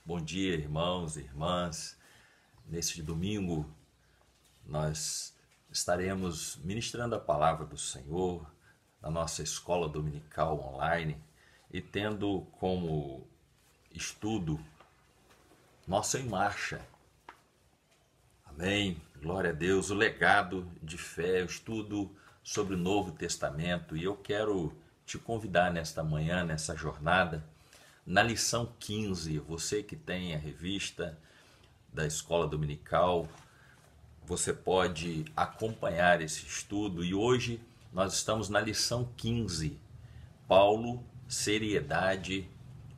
Bom dia, irmãos e irmãs. Neste domingo, nós estaremos ministrando a palavra do Senhor na nossa escola dominical online e tendo como estudo Nossa em Marcha. Amém. Glória a Deus. O legado de fé, o estudo sobre o Novo Testamento. E eu quero te convidar nesta manhã, nessa jornada, na lição 15, você que tem a revista da Escola Dominical, você pode acompanhar esse estudo. E hoje nós estamos na lição 15, Paulo, seriedade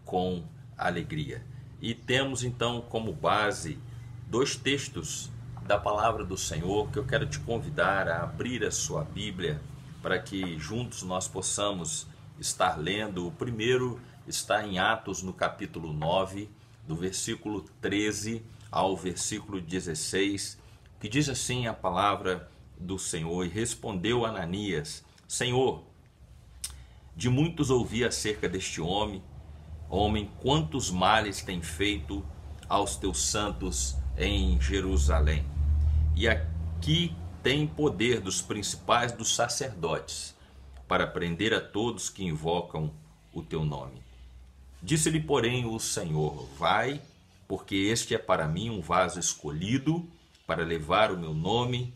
com alegria. E temos então como base dois textos da palavra do Senhor que eu quero te convidar a abrir a sua Bíblia para que juntos nós possamos estar lendo. O primeiro está em Atos, no capítulo 9, do versículo 13 ao versículo 16, que diz assim a palavra do Senhor: E respondeu Ananias: Senhor, de muitos ouvi acerca deste homem, quantos males tem feito aos teus santos em Jerusalém. E aqui tem poder dos principais dos sacerdotes para prender a todos que invocam o teu nome. Disse-lhe, porém, o Senhor: Vai, porque este é para mim um vaso escolhido para levar o meu nome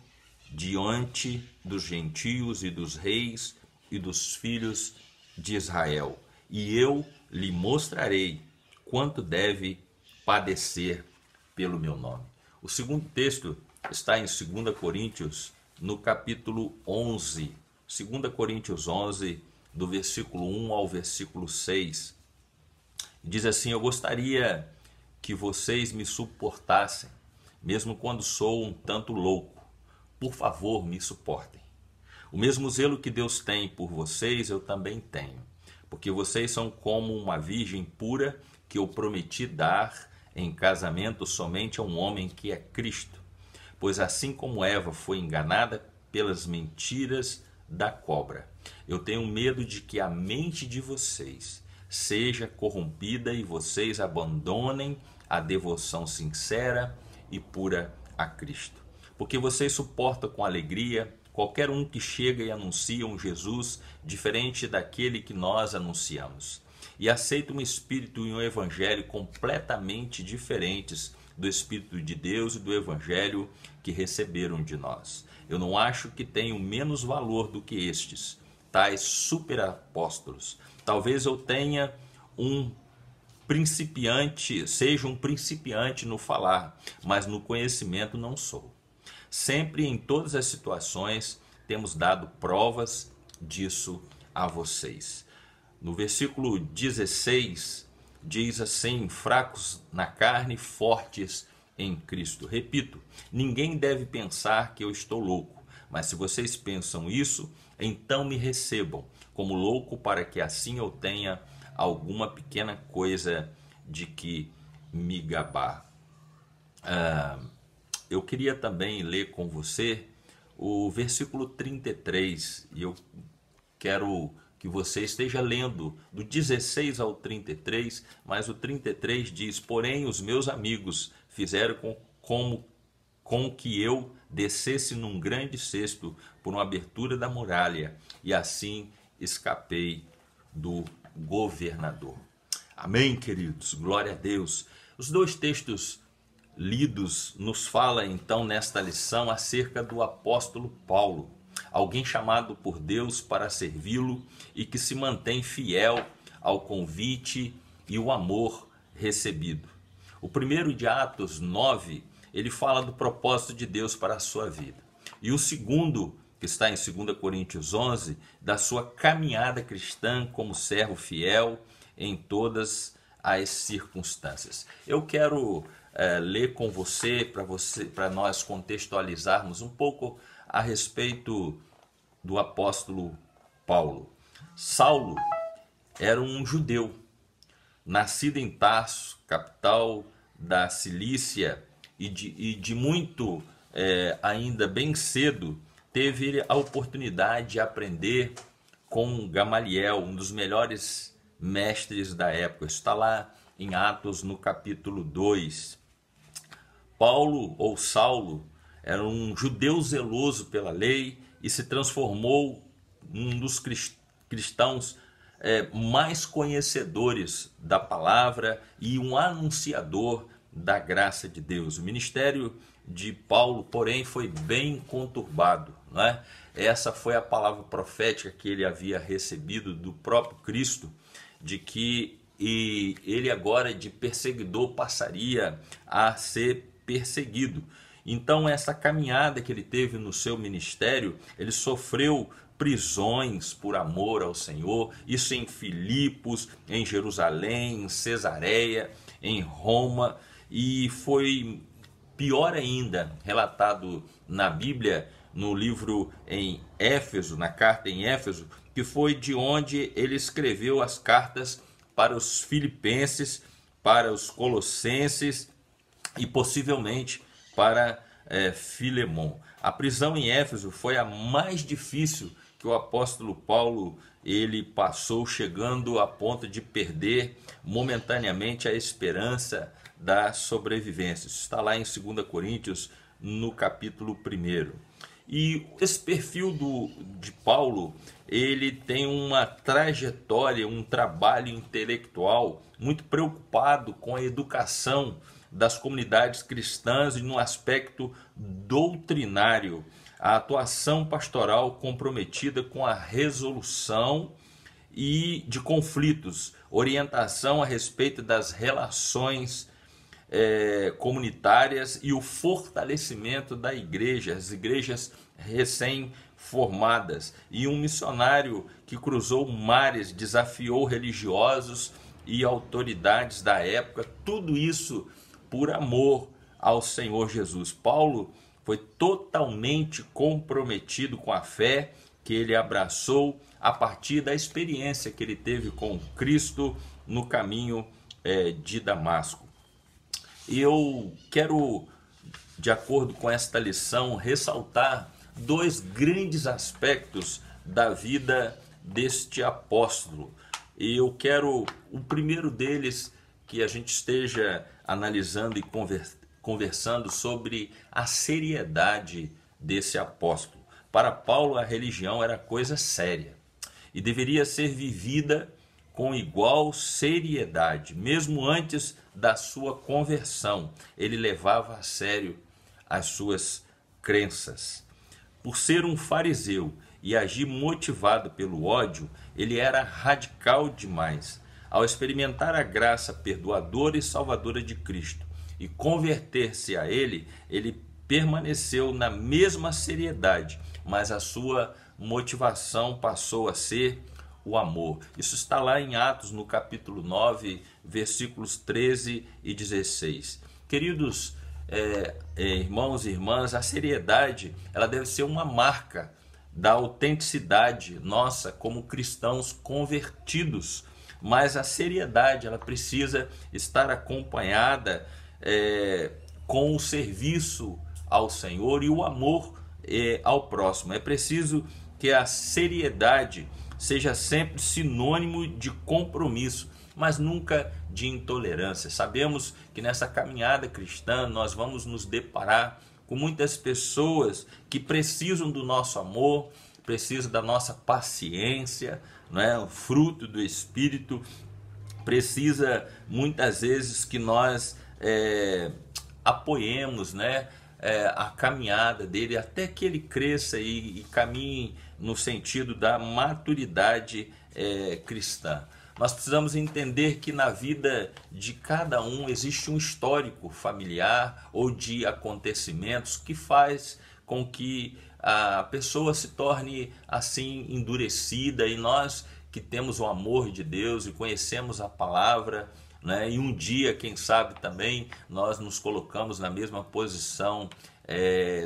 diante dos gentios e dos reis e dos filhos de Israel. E eu lhe mostrarei quanto deve padecer pelo meu nome. O segundo texto está em 2 Coríntios, no capítulo 11. 2 Coríntios 11, do versículo 1 ao versículo 6. Diz assim: Eu gostaria que vocês me suportassem, mesmo quando sou um tanto louco. Por favor, me suportem. O mesmo zelo que Deus tem por vocês, eu também tenho, porque vocês são como uma virgem pura que eu prometi dar em casamento somente a um homem que é Cristo. Pois assim como Eva foi enganada pelas mentiras da cobra, eu tenho medo de que a mente de vocês seja corrompida e vocês abandonem a devoção sincera e pura a Cristo. Porque vocês suportam com alegria qualquer um que chega e anuncia um Jesus diferente daquele que nós anunciamos, e aceita um espírito e um evangelho completamente diferentes do Espírito de Deus e do evangelho que receberam de nós. Eu não acho que tenham menos valor do que estes, tais superapóstolos. Talvez eu tenha seja um principiante no falar, mas no conhecimento não sou. Sempre em todas as situações temos dado provas disso a vocês. No versículo 16 diz assim: fracos na carne, fortes em Cristo. Repito, ninguém deve pensar que eu estou louco, mas se vocês pensam isso, então me recebam como louco, para que assim eu tenha alguma pequena coisa de que me gabar. Eu queria também ler com você o versículo 33, e eu quero que você esteja lendo do 16 ao 33, mas o 33 diz: Porém os meus amigos fizeram com que eu descesse num grande cesto por uma abertura da muralha, e assim escapei do governador. Amém, queridos? Glória a Deus. Os dois textos lidos nos fala então nesta lição acerca do apóstolo Paulo, alguém chamado por Deus para servi-lo e que se mantém fiel ao convite e o amor recebido. O primeiro, de Atos 9, ele fala do propósito de Deus para a sua vida. E o segundo, que está em 2 Coríntios 11, da sua caminhada cristã como servo fiel em todas as circunstâncias. Eu quero ler com você, para nós contextualizarmos um pouco a respeito do apóstolo Paulo. Saulo era um judeu, nascido em Tarso, capital da Cilícia, e de muito, ainda bem cedo, teve a oportunidade de aprender com Gamaliel, um dos melhores mestres da época. Está lá em Atos, no capítulo 2. Paulo, ou Saulo, era um judeu zeloso pela lei e se transformou em um dos cristãos mais conhecedores da palavra e um anunciador da graça de Deus. O ministério de Paulo, porém, foi bem conturbado, não é? Essa foi a palavra profética que ele havia recebido do próprio Cristo, de que ele agora de perseguidor passaria a ser perseguido. Então essa caminhada que ele teve no seu ministério, ele sofreu prisões por amor ao Senhor, isso em Filipos, em Jerusalém, em Cesareia, em Roma, e foi pior ainda, relatado na Bíblia, no livro em Éfeso, na carta em Éfeso, que foi de onde ele escreveu as cartas para os filipenses, para os colossenses e possivelmente para Filemon. A prisão em Éfeso foi a mais difícil que o apóstolo Paulo ele passou, chegando a ponto de perder momentaneamente a esperança da sobrevivência. Isso está lá em 2 Coríntios, no capítulo 1. E esse perfil de Paulo, ele tem uma trajetória, um trabalho intelectual muito preocupado com a educação das comunidades cristãs e no aspecto doutrinário, a atuação pastoral comprometida com a resolução e de conflitos, orientação a respeito das relações comunitárias e o fortalecimento da igreja, as igrejas recém-formadas, e um missionário que cruzou mares, desafiou religiosos e autoridades da época, tudo isso por amor ao Senhor Jesus. Paulo foi totalmente comprometido com a fé que ele abraçou a partir da experiência que ele teve com Cristo no caminho de Damasco. E eu quero, de acordo com esta lição, ressaltar dois grandes aspectos da vida deste apóstolo. E eu quero, o primeiro deles, que a gente esteja analisando e conversando sobre a seriedade desse apóstolo. Para Paulo, a religião era coisa séria e deveria ser vivida com igual seriedade. Mesmo antes da sua conversão, ele levava a sério as suas crenças. Por ser um fariseu e agir motivado pelo ódio, ele era radical demais. Ao experimentar a graça perdoadora e salvadora de Cristo e converter-se a ele, ele permaneceu na mesma seriedade, mas a sua motivação passou a ser o amor. Isso está lá em Atos, no capítulo 9, versículos 13 e 16. Queridos irmãos e irmãs, a seriedade ela deve ser uma marca da autenticidade nossa como cristãos convertidos, mas a seriedade ela precisa estar acompanhada com o serviço ao Senhor e o amor ao próximo. É preciso que a seriedade seja sempre sinônimo de compromisso, mas nunca de intolerância. Sabemos que nessa caminhada cristã nós vamos nos deparar com muitas pessoas que precisam do nosso amor, precisam da nossa paciência, não é? O fruto do Espírito, precisa muitas vezes que nós apoiemos, né? A caminhada dele até que ele cresça e caminhe no sentido da maturidade cristã. Nós precisamos entender que na vida de cada um existe um histórico familiar ou de acontecimentos que faz com que a pessoa se torne assim endurecida, e nós que temos o amor de Deus e conhecemos a palavra, né? E um dia, quem sabe também, nós nos colocamos na mesma posição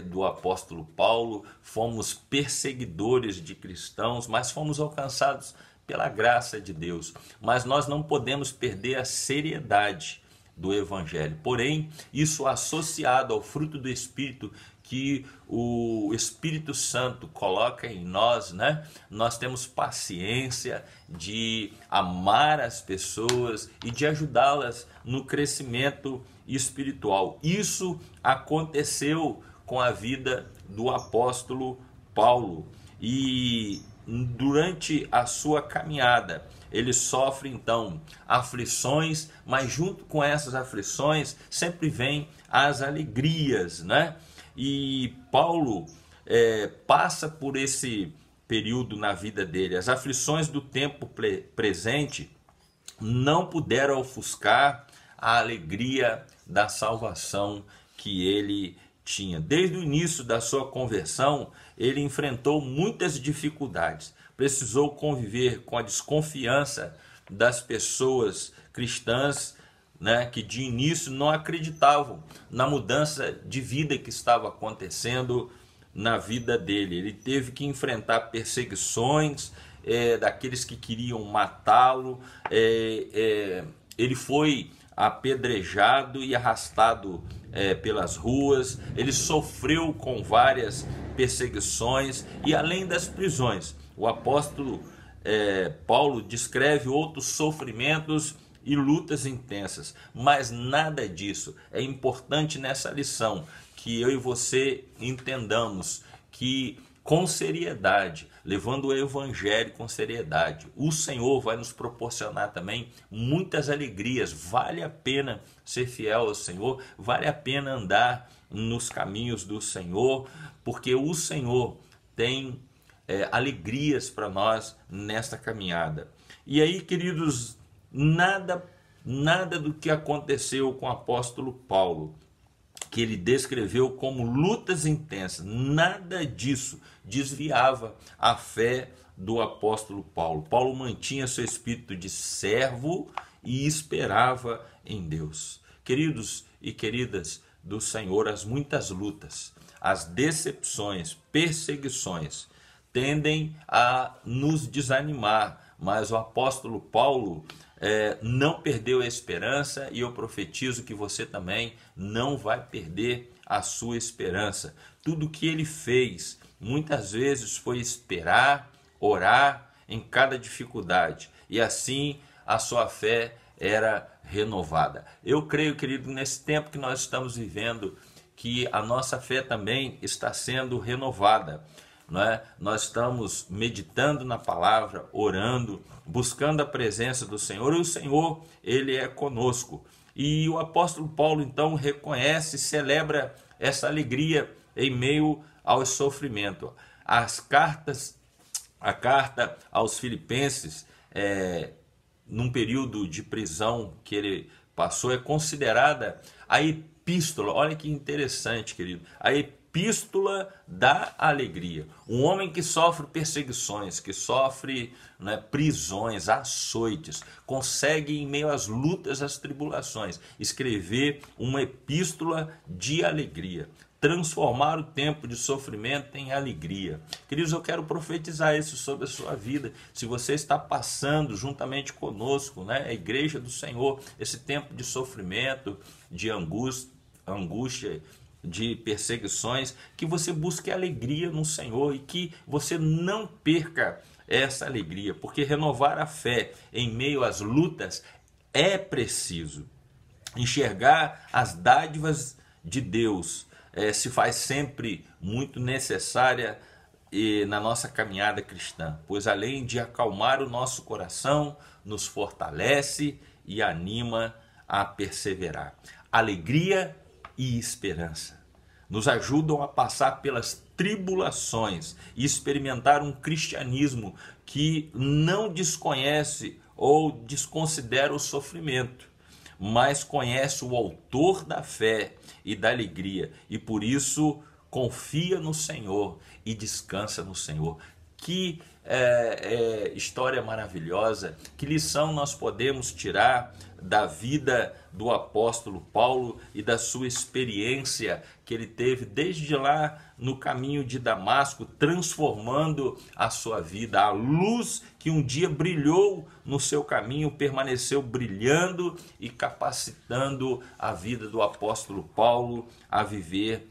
do apóstolo Paulo, fomos perseguidores de cristãos, mas fomos alcançados pela graça de Deus. Mas nós não podemos perder a seriedade do Evangelho. Porém, isso associado ao fruto do Espírito que o Espírito Santo coloca em nós, né? Nós temos paciência de amar as pessoas e de ajudá-las no crescimento espiritual. Isso aconteceu com a vida do apóstolo Paulo, e durante a sua caminhada ele sofre então aflições, mas junto com essas aflições sempre vem as alegrias, né? E Paulo passa por esse período na vida dele. As aflições do tempo presente não puderam ofuscar a alegria da salvação que ele tinha. Desde o início da sua conversão, ele enfrentou muitas dificuldades. Precisou conviver com a desconfiança das pessoas cristãs, né, que de início não acreditavam na mudança de vida que estava acontecendo na vida dele. Ele teve que enfrentar perseguições daqueles que queriam matá-lo. Ele foi apedrejado e arrastado pelas ruas. Ele sofreu com várias perseguições e além das prisões. O apóstolo Paulo descreve outros sofrimentos e lutas intensas, mas nada disso é importante nessa lição, que eu e você entendamos que com seriedade, levando o evangelho com seriedade, o Senhor vai nos proporcionar também muitas alegrias. Vale a pena ser fiel ao Senhor, vale a pena andar nos caminhos do Senhor, porque o Senhor tem alegrias para nós nesta caminhada. E aí, queridos, nada do que aconteceu com o apóstolo Paulo, que ele descreveu como lutas intensas, nada disso desviava a fé do apóstolo Paulo. Paulo mantinha seu espírito de servo e esperava em Deus. Queridos e queridas do Senhor, as muitas lutas, as decepções, perseguições tendem a nos desanimar, mas o apóstolo Paulo não perdeu a esperança, e eu profetizo que você também não vai perder a sua esperança. Tudo que ele fez muitas vezes foi esperar, orar em cada dificuldade, e assim a sua fé era renovada. Eu creio, querido, nesse tempo que nós estamos vivendo, que a nossa fé também está sendo renovada. Não é? Nós estamos meditando na palavra, orando, buscando a presença do Senhor, e o Senhor, ele é conosco. E o apóstolo Paulo então reconhece e celebra essa alegria em meio ao sofrimento. A carta aos Filipenses, num período de prisão que ele passou, é considerada a epístola. Olha que interessante, querido, a epístola da alegria. Um homem que sofre perseguições, que sofre prisões, açoites, consegue, em meio às lutas, às tribulações, escrever uma epístola de alegria, transformar o tempo de sofrimento em alegria. Queridos, eu quero profetizar isso sobre a sua vida. Se você está passando juntamente conosco, a igreja do Senhor, esse tempo de sofrimento, de angústia, de perseguições, que você busque alegria no Senhor e que você não perca essa alegria, porque renovar a fé em meio às lutas é preciso. Enxergar as dádivas de Deus se faz sempre muito necessária na nossa caminhada cristã, pois além de acalmar o nosso coração, nos fortalece e anima a perseverar. Alegria e esperança nos ajudam a passar pelas tribulações e experimentar um cristianismo que não desconhece ou desconsidera o sofrimento, mas conhece o autor da fé e da alegria, e por isso confia no Senhor e descansa no Senhor. Que história maravilhosa, que lição nós podemos tirar da vida do apóstolo Paulo e da sua experiência que ele teve desde lá no caminho de Damasco, transformando a sua vida. A luz que um dia brilhou no seu caminho permaneceu brilhando e capacitando a vida do apóstolo Paulo a viver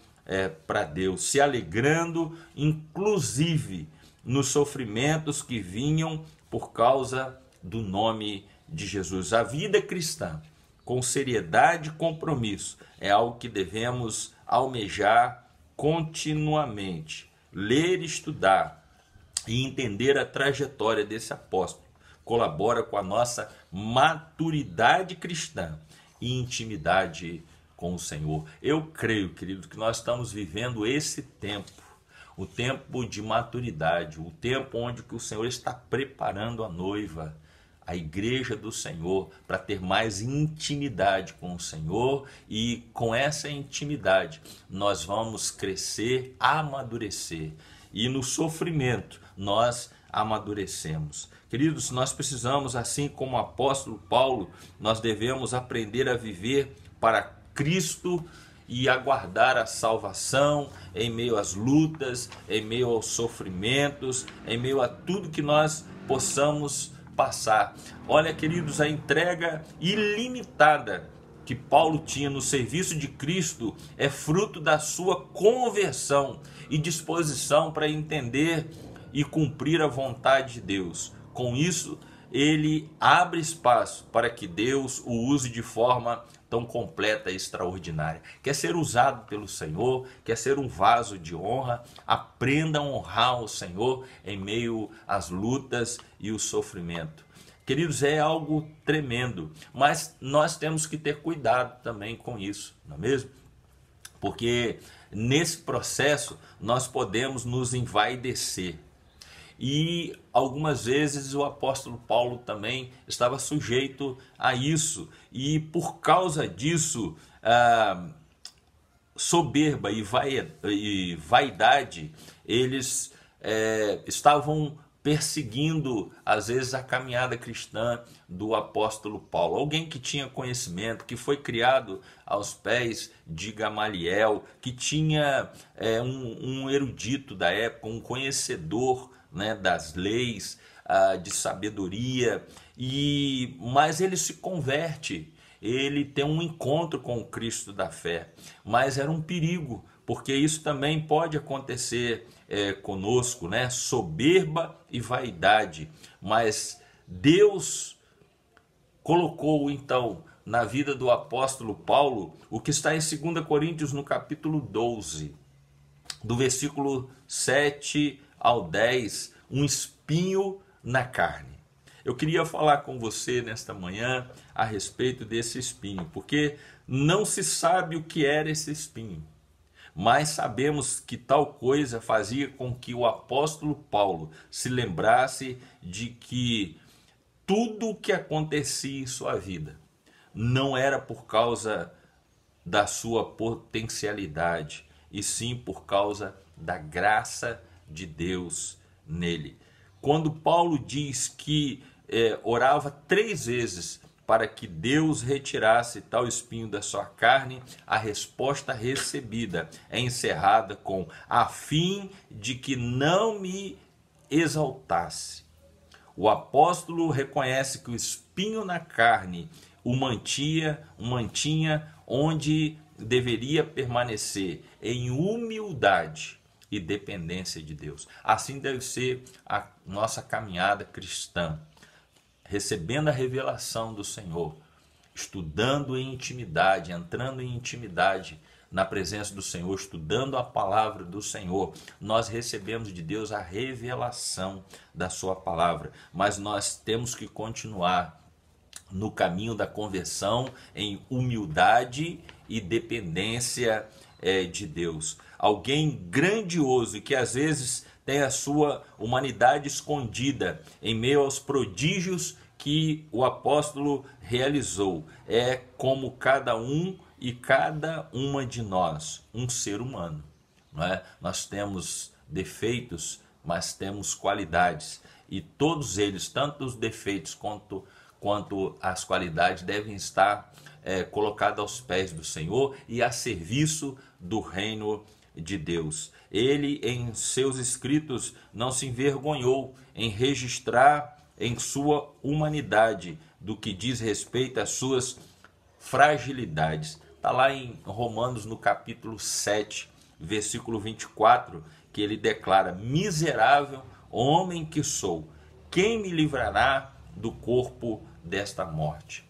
para Deus, se alegrando, inclusive, nos sofrimentos que vinham por causa do nome de Jesus. A vida cristã, com seriedade e compromisso, é algo que devemos almejar continuamente. Ler, estudar e entender a trajetória desse apóstolo colabora com a nossa maturidade cristã e intimidade com o Senhor. Eu creio, querido, que nós estamos vivendo esse tempo, o tempo de maturidade, o tempo onde que o Senhor está preparando a noiva, a igreja do Senhor, para ter mais intimidade com o Senhor, e com essa intimidade nós vamos crescer, amadurecer, e no sofrimento nós amadurecemos. Queridos, nós precisamos, assim como o apóstolo Paulo, nós devemos aprender a viver para Cristo e aguardar a salvação em meio às lutas, em meio aos sofrimentos, em meio a tudo que nós possamos passar. Olha, queridos, a entrega ilimitada que Paulo tinha no serviço de Cristo é fruto da sua conversão e disposição para entender e cumprir a vontade de Deus. Com isso, ele abre espaço para que Deus o use de forma tão completa e extraordinária. Quer ser usado pelo Senhor, quer ser um vaso de honra, aprenda a honrar o Senhor em meio às lutas e o sofrimento. Queridos, é algo tremendo, mas nós temos que ter cuidado também com isso, não é mesmo? Porque nesse processo nós podemos nos envaidecer. E algumas vezes o apóstolo Paulo também estava sujeito a isso, e por causa disso, soberba e vaidade, eles estavam perseguindo às vezes a caminhada cristã do apóstolo Paulo. Alguém que tinha conhecimento, que foi criado aos pés de Gamaliel, que tinha um erudito da época, um conhecedor, né, das leis, de sabedoria, mas ele se converte, ele tem um encontro com o Cristo da fé, mas era um perigo, porque isso também pode acontecer conosco, né? Soberba e vaidade, mas Deus colocou então na vida do apóstolo Paulo o que está em 2 Coríntios no capítulo 12, do versículo 7 ao 10, um espinho na carne. Eu queria falar com você nesta manhã a respeito desse espinho, porque não se sabe o que era esse espinho, mas sabemos que tal coisa fazia com que o apóstolo Paulo se lembrasse de que tudo o que acontecia em sua vida não era por causa da sua potencialidade, e sim por causa da graça de Deus nele. Quando Paulo diz que orava 3 vezes para que Deus retirasse tal espinho da sua carne, a resposta recebida é encerrada com: a fim de que não me exaltasse. O apóstolo reconhece que o espinho na carne o mantinha onde deveria permanecer, em humildade e dependência de Deus. Assim deve ser a nossa caminhada cristã, recebendo a revelação do Senhor, estudando em intimidade, entrando em intimidade na presença do Senhor, estudando a palavra do Senhor. Nós recebemos de Deus a revelação da sua palavra, mas nós temos que continuar no caminho da conversão em humildade e dependência de Deus. Alguém grandioso e que às vezes tem a sua humanidade escondida em meio aos prodígios que o apóstolo realizou. É como cada um e cada uma de nós, um ser humano, não é? Nós temos defeitos, mas temos qualidades, e todos eles, tanto os defeitos quanto as qualidades, devem estar colocados aos pés do Senhor e a serviço do reino de Deus. Ele, em seus escritos, não se envergonhou em registrar em sua humanidade do que diz respeito às suas fragilidades. Está lá em Romanos, no capítulo 7, versículo 24, que ele declara: miserável homem que sou, quem me livrará do corpo desta morte?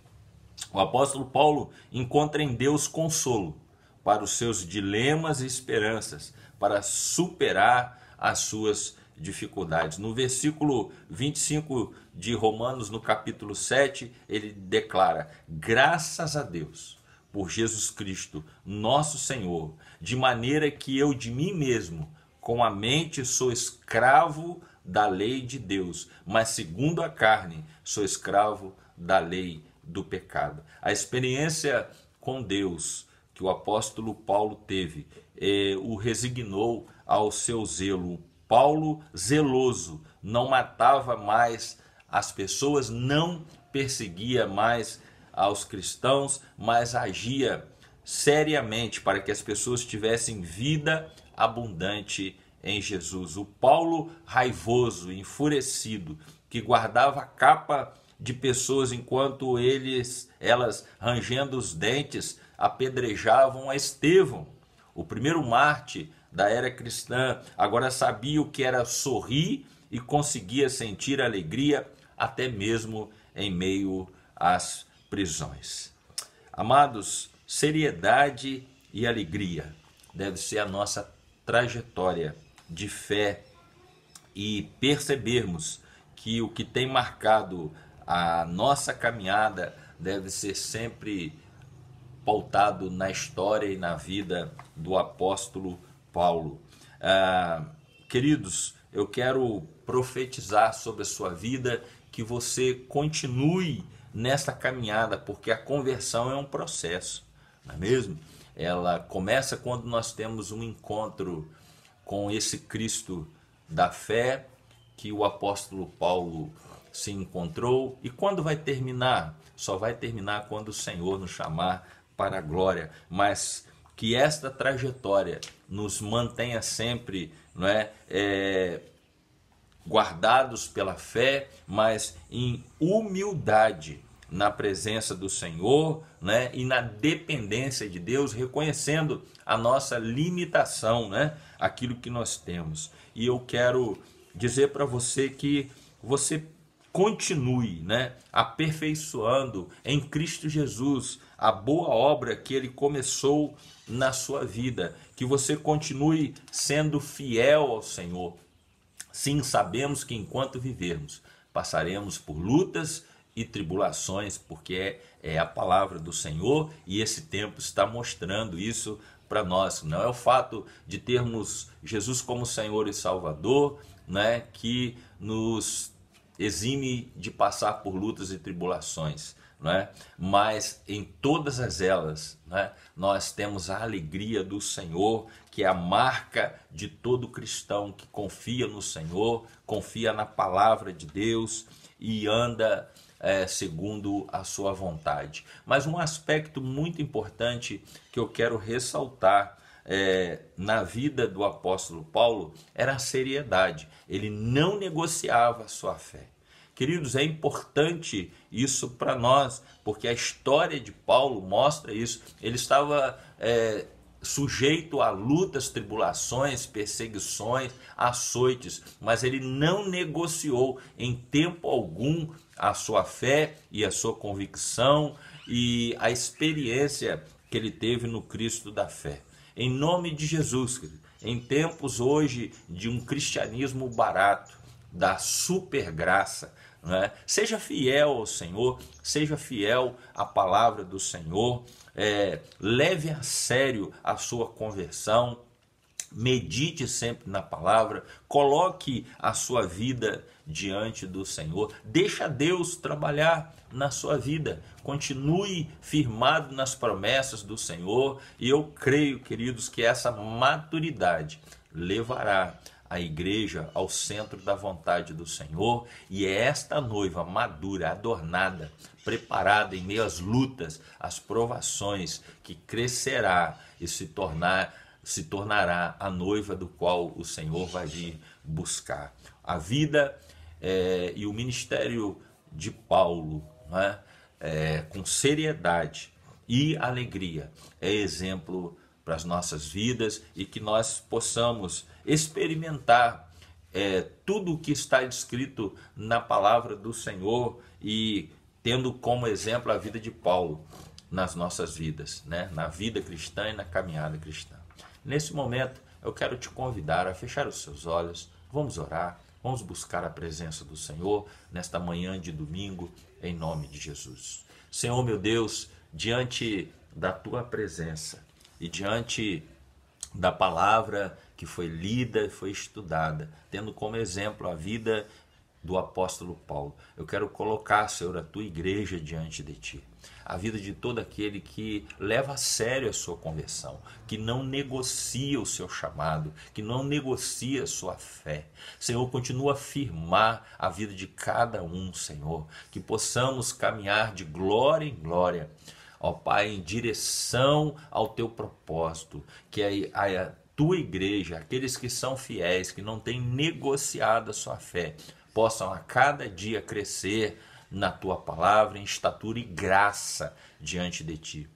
O apóstolo Paulo encontra em Deus consolo para os seus dilemas e esperanças, para superar as suas dificuldades. No versículo 25 de Romanos, no capítulo 7, ele declara: graças a Deus por Jesus Cristo, nosso Senhor, de maneira que eu de mim mesmo, com a mente, sou escravo da lei de Deus, mas segundo a carne, sou escravo da lei do pecado. A experiência com Deus que o apóstolo Paulo teve, o resignou ao seu zelo. Paulo, zeloso, não matava mais as pessoas, não perseguia mais aos cristãos, mas agia seriamente para que as pessoas tivessem vida abundante em Jesus. O Paulo raivoso, enfurecido, que guardava a capa de pessoas enquanto elas, rangendo os dentes, apedrejavam a Estevão, o primeiro mártir da era cristã. Agora sabia o que era sorrir e conseguia sentir alegria até mesmo em meio às prisões. Amados, seriedade e alegria deve ser a nossa trajetória de fé, e percebermos que o que tem marcado a nossa caminhada deve ser sempre pautado na história e na vida do apóstolo Paulo. Queridos, eu quero profetizar sobre a sua vida que você continue nessa caminhada, porque a conversão é um processo, não é mesmo? Ela começa quando nós temos um encontro com esse Cristo da fé que o apóstolo Paulo se encontrou. E quando vai terminar? Só vai terminar quando o Senhor nos chamar para a glória. Mas que esta trajetória nos mantenha sempre, não é, guardados pela fé, mas em humildade na presença do Senhor, né, e na dependência de Deus, reconhecendo a nossa limitação, né, aquilo que nós temos. E eu quero dizer para você que você continue, né, aperfeiçoando em Cristo Jesus a boa obra que Ele começou na sua vida, que você continue sendo fiel ao Senhor. Sim, sabemos que enquanto vivermos, passaremos por lutas e tribulações, porque é a palavra do Senhor, e esse tempo está mostrando isso para nós. Não é o fato de termos Jesus como Senhor e Salvador, né, que nos exime de passar por lutas e tribulações, né? Mas em todas elas, né, nós temos a alegria do Senhor, que é a marca de todo cristão que confia no Senhor, confia na palavra de Deus e anda segundo a sua vontade. Mas um aspecto muito importante que eu quero ressaltar na vida do apóstolo Paulo era a seriedade. Ele não negociava a sua fé. Queridos, é importante isso para nós, porque a história de Paulo mostra isso. Ele estava sujeito a lutas, tribulações, perseguições, açoites, mas ele não negociou em tempo algum a sua fé e a sua convicção e a experiência que ele teve no Cristo da fé. Em nome de Jesus, em tempos hoje de um cristianismo barato, da supergraça, né? Seja fiel ao Senhor, seja fiel à palavra do Senhor, leve a sério a sua conversão, medite sempre na palavra, coloque a sua vida diante do Senhor, deixa Deus trabalhar na sua vida, continue firmado nas promessas do Senhor, e eu creio, queridos, que essa maturidade levará a igreja ao centro da vontade do Senhor, e é esta noiva madura, adornada, preparada em meio às lutas, às provações, que crescerá e se tornará a noiva do qual o Senhor vai vir buscar. A vida e o ministério de Paulo, né, com seriedade e alegria, é exemplo para as nossas vidas e que nós possamos experimentar tudo o que está escrito na palavra do Senhor e tendo como exemplo a vida de Paulo nas nossas vidas, né? Na vida cristã e na caminhada cristã. Nesse momento, eu quero te convidar a fechar os seus olhos, vamos orar, vamos buscar a presença do Senhor nesta manhã de domingo, em nome de Jesus. Senhor meu Deus, diante da tua presença e diante da palavra que foi lida e foi estudada, tendo como exemplo a vida do apóstolo Paulo, eu quero colocar, Senhor, a tua igreja diante de ti. A vida de todo aquele que leva a sério a sua conversão, que não negocia o seu chamado, que não negocia a sua fé. Senhor, continua a firmar a vida de cada um, Senhor, que possamos caminhar de glória em glória, ó Pai, em direção ao teu propósito, que a tua igreja, aqueles que são fiéis, que não têm negociado a sua fé, possam a cada dia crescer na tua palavra, em estatura e graça diante de ti.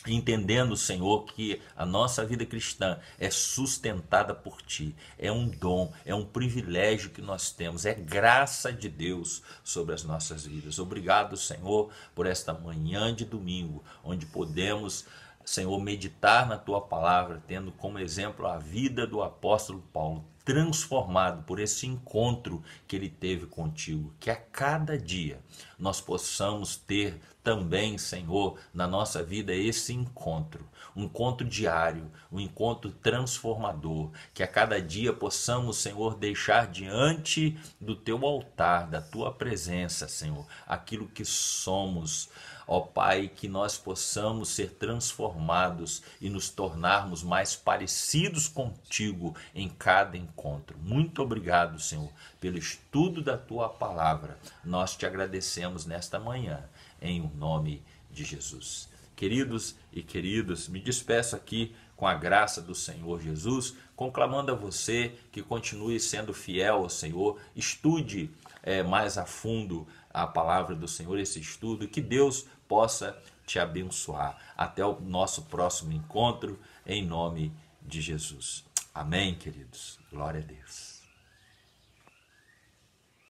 Entendendo, Senhor, que a nossa vida cristã é sustentada por ti, é um dom, é um privilégio que nós temos, é graça de Deus sobre as nossas vidas. Obrigado, Senhor, por esta manhã de domingo, onde podemos, Senhor, meditar na tua palavra, tendo como exemplo a vida do apóstolo Paulo, transformado por esse encontro que ele teve contigo. Que a cada dia nós possamos ter também, Senhor, na nossa vida esse encontro, um encontro diário, um encontro transformador. Que a cada dia possamos, Senhor, deixar diante do teu altar, da tua presença, Senhor, aquilo que somos. Ó Pai, que nós possamos ser transformados e nos tornarmos mais parecidos contigo em cada encontro. Muito obrigado, Senhor, pelo estudo da tua palavra. Nós te agradecemos nesta manhã, em nome de Jesus. Queridos e queridas, me despeço aqui com a graça do Senhor Jesus, conclamando a você que continue sendo fiel ao Senhor, estude mais a fundo a palavra do Senhor, esse estudo, que Deus possa te abençoar. Até o nosso próximo encontro, em nome de Jesus. Amém, queridos. Glória a Deus.